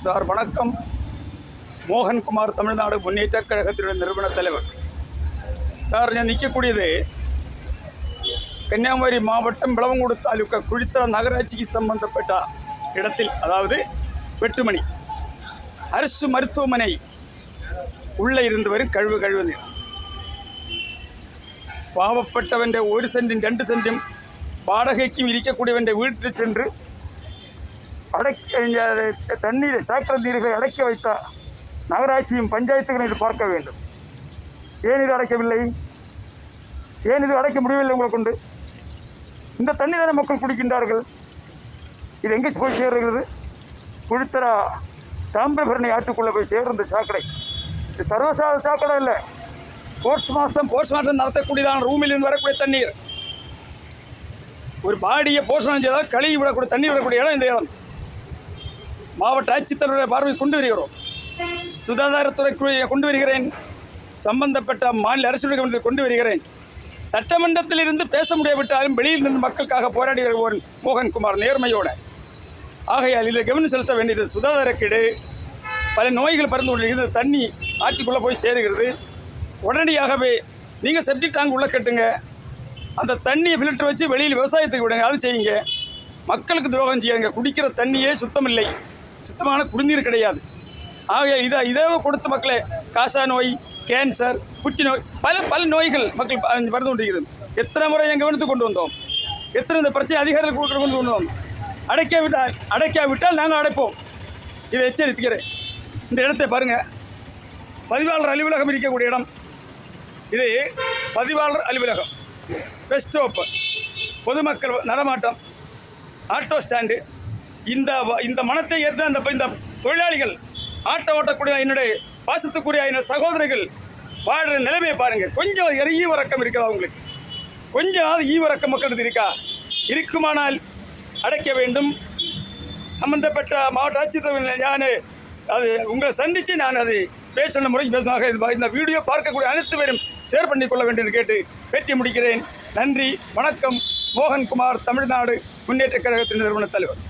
Sir வணக்கம். மோகன்குமார் தமிழ்நாடு முன்னேற்றக் கழகத்தினுடைய நிறுவன தலைவர் சார். நான் நிற்கக்கூடியது கன்னியாகுமரி மாவட்டம் விளவங்கோடு தாலுக்கா குழித்தர நகராட்சிக்கு சம்பந்தப்பட்ட இடத்தில், அதாவது வெட்டுமணி அரசு மருத்துவமனை உள்ளே இருந்து வரும் கழிவு நீர். பாவப்பட்டவன் 1 சென்டும் 2 சென்டும் வாடகைக்கும் இருக்கக்கூடியவன் வீட்டில் சென்று தண்ணீரை சாக்கடை நீர்களை அடைக்க வைத்த நகராட்சியும் பஞ்சாயத்துகளும் இது பார்க்க வேண்டும். ஏன் இது அடைக்கவில்லை? ஏன் இது அடைக்க முடியவில்லை உங்களை கொண்டு? இந்த தண்ணீரை மக்கள் குடிக்கின்றார்கள். இது எங்கே போய் சேர்கிறது? குழித்தரா தாமிரபரணி ஆற்றுக்குள்ளே போய் சேர்ற இந்த சாக்கடை. இது சர்வசாதாரண சாக்கடை இல்லை. போஸ்ட்மார்ட்டம் நடத்தக்கூடியதான ரூமிலிருந்து வரக்கூடிய தண்ணீர். ஒரு பாடியை போஸ்ட்மார்ட்டம் செய்தால் கழுவி விடக்கூடிய தண்ணீர் விடக்கூடிய இடம் இந்த இடம். மாவட்ட ஆட்சித்தலைவருடைய பார்வை கொண்டு வருகிறோம். சுகாதாரத்துறை கொண்டு வருகிறேன். சம்பந்தப்பட்ட மாநில அரசு கொண்டு வருகிறேன். சட்டமன்றத்தில் இருந்து பேச முடியாவிட்டாலும் வெளியில் இருந்து மக்களுக்காக போராடி வருவோன் மோகன்குமார் நேர்மையோடு. ஆகையால் இதில் கவனம் செலுத்த வேண்டியது சுகாதாரக்கேடு. பல நோய்கள் பறந்து கொண்டிருக்கிறது. தண்ணி ஆற்றுக்குள்ளே போய் சேருகிறது. உடனடியாகவே நீங்கள் செப்டிக் டேங்க் உள்ளே கட்டுங்க. அந்த தண்ணியை ஃபில்டர் வச்சு வெளியில் விவசாயத்துக்கு விடுங்க. அது செய்யுங்க. மக்களுக்கு துரோகம் செய்யுங்க. குடிக்கிற தண்ணியே சுத்தமில்லை. சுத்தமான குடிநீர் கிடையாது. ஆக இதை கொடுத்த மக்களே காசா நோய், கேன்சர், புற்றுநோய், பல நோய்கள் மக்கள் பறந்து கொண்டிருக்கிறது. எத்தனை முறை எங்கள் கவனத்துக்கு கொண்டு வந்தோம்? எத்தனை இந்த பிரச்சனை அதிகாரிகள் கொண்டு வந்தோம்? அடைக்காவிட்டால் நாங்கள் அடைப்போம். இதை எச்சரிக்கிறேன். இந்த இடத்தை பாருங்கள். பதிவாளர் அலுவலகம் இருக்கக்கூடிய இடம் இது. பதிவாளர் அலுவலகம், பஸ் ஸ்டாப்பு, பொதுமக்கள் நடமாட்டம், ஆட்டோ ஸ்டாண்டு. இந்த மனத்தை ஏற்ற இந்த தொழிலாளிகள், ஆட்டோ ஓட்டக்கூடிய என்னுடைய பாசத்துக்குரிய என்னுடைய சகோதரிகள் வாழ்கிற நிலைமையை பாருங்கள். கொஞ்சம் ஈவரக்கம் இருக்குதா உங்களுக்கு? கொஞ்சம் ஈவரக்கம் மக்களுக்கு இருக்கா? இருக்குமானால் அடைக்க வேண்டும். சம்பந்தப்பட்ட மாவட்ட ஆட்சித்தலைவர் நான் அது உங்களை சந்தித்து நான் அது பேசணும் முறைக்கு பேசுவாங்க. இந்த வீடியோ பார்க்கக்கூடிய அனைத்து பேரும் ஷேர் பண்ணிக்கொள்ள வேண்டும் என்று கேட்டு பேட்டி முடிக்கிறேன். நன்றி, வணக்கம். மோகன்குமார் தமிழ்நாடு முன்னேற்றக் கழகத்தின் நிறுவன தலைவர்.